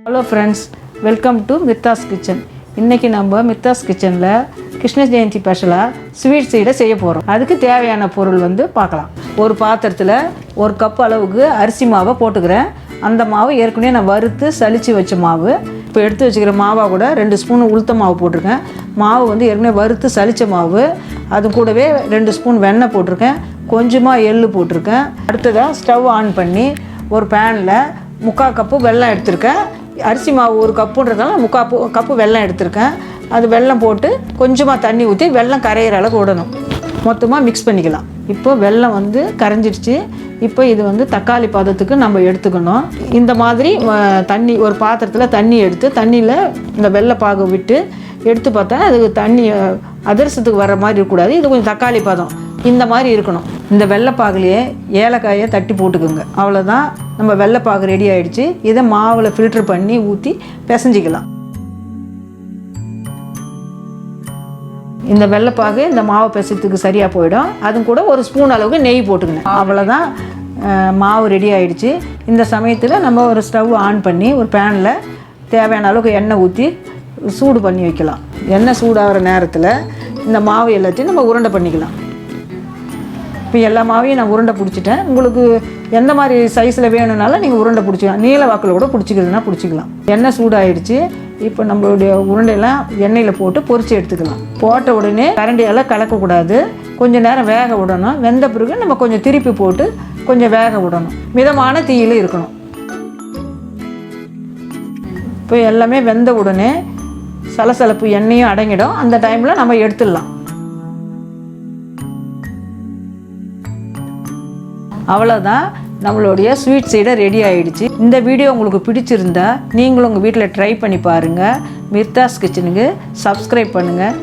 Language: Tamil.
Hello friends, welcome to Mirtha's Kitchen. இன்னைக்கு நம்ம மிர்தாஸ் கிச்சன்ல கிருஷ்ண ஜெயந்தி ஸ்பெஷலா ஸ்வீட் சீடை செய்ய போறோம். அதுக்கு தேவையான பொருள் பார்க்கலாம். ஒரு பாத்திரத்துல 1 கப் அளவுக்கு அரிசி மாவை போட்டுக்கிறேன். அந்த மாவு ஏற்கனவே நான் வறுத்து சலிச்சு வச்ச மாவு. இப்போ எடுத்து வச்சுக்கிற மாவா கூட 2 ஸ்பூன் உளுத்த மாவு போட்டிருக்கேன். மாவு ஏற்கனவே வறுத்து சலிச்ச மாவு. அது கூடவே 2 ஸ்பூன் வெண்ணெய் போட்டிருக்கேன். கொஞ்சமா எள்ளு போட்டிருக்கேன். அடுத்ததா ஸ்டவ் ஆன் பண்ணி ஒரு பேன்ல 3/4 கப்பு வெல்லம் எடுத்துருக்கேன். அரிசி மாவு 1 கப்புன்றதால 3/4 கப்பு வெல்லம் எடுத்துருக்கேன். அது வெல்லம் போட்டு கொஞ்சமாக தண்ணி ஊற்றி வெல்லம் கரையிற அளவுக்கு விடணும். மொத்தமாக மிக்ஸ் பண்ணிக்கலாம். இப்போ வெல்லம் கரைஞ்சிடுச்சு. இப்போ இது தக்காளி பதத்துக்கு நம்ம எடுத்துக்கணும். இந்த மாதிரி தண்ணி ஒரு பாத்திரத்தில் தண்ணி எடுத்து தண்ணியில் இந்த வெள்ளைப்பாகு விட்டு எடுத்து பார்த்தா அதுக்கு தண்ணி அதிரசத்துக்கு வர மாதிரி இருக்கக்கூடாது. இது கொஞ்சம் தக்காளி பதம் இந்த மாதிரி இருக்கணும். இந்த வெள்ளைப்பாகுலேயே ஏலக்காயை தட்டி போட்டுக்குங்க. அவ்வளோதான், நம்ம வெள்ளைப்பாகு ரெடி ஆகிடுச்சு. இதை மாவில் ஃபில்டர் பண்ணி ஊற்றி பிசைஞ்சிக்கலாம். இந்த வெள்ளைப்பாகு இந்த மாவு பிசைறதுக்கு சரியாக போயிடும். அது கூட 1 ஸ்பூன் அளவுக்கு நெய் போட்டுக்கணும். அவ்வளோதான், மாவு ரெடி ஆகிடுச்சு. இந்த சமயத்தில் நம்ம ஒரு ஸ்டவ் ஆன் பண்ணி ஒரு பேனில் தேவையான அளவுக்கு எண்ணெய் ஊற்றி சூடு பண்ணி வைக்கலாம். எண்ணெய் சூடாகிற நேரத்தில் இந்த மாவு எல்லாத்தையும் நம்ம உருண்டை பண்ணிக்கலாம். இப்போ எல்லா மாவையும் நான் உருண்டை பிடிச்சிட்டேன். உங்களுக்கு எந்த மாதிரி சைஸில் வேணும்னாலும் நீங்கள் உருண்டை பிடிச்சிக்கலாம். நீல வாக்கில் கூட பிடிச்சிக்கிறதுனா பிடிச்சிக்கலாம். எண்ணெய் சூடாகிடுச்சு. இப்போ நம்மளுடைய உருண்டையெல்லாம் எண்ணெயில் போட்டு பொரிச்சு எடுத்துக்கலாம். போட்ட உடனே கரண்டியெல்லாம் கலக்கக்கூடாது. கொஞ்சம் நேரம் வேக விடணும். வெந்த பிறகு நம்ம கொஞ்சம் திருப்பி போட்டு கொஞ்சம் வேக விடணும். மிதமான தீயில் இருக்கணும். இப்போ எல்லாமே வெந்த உடனே சலசலப்பு எண்ணெயும் அடங்கிடும். அந்த டைமில் நம்ம எடுத்துடலாம். அவ்வளோதான், நம்மளுடைய ஸ்வீட் சீடை ரெடி ஆகிடுச்சு. இந்த வீடியோ உங்களுக்கு பிடிச்சிருந்தா நீங்களும் உங்கள் வீட்டில் ட்ரை பண்ணி பாருங்கள். மிர்தாஸ் கிச்சனுக்கு சப்ஸ்கிரைப் பண்ணுங்கள்.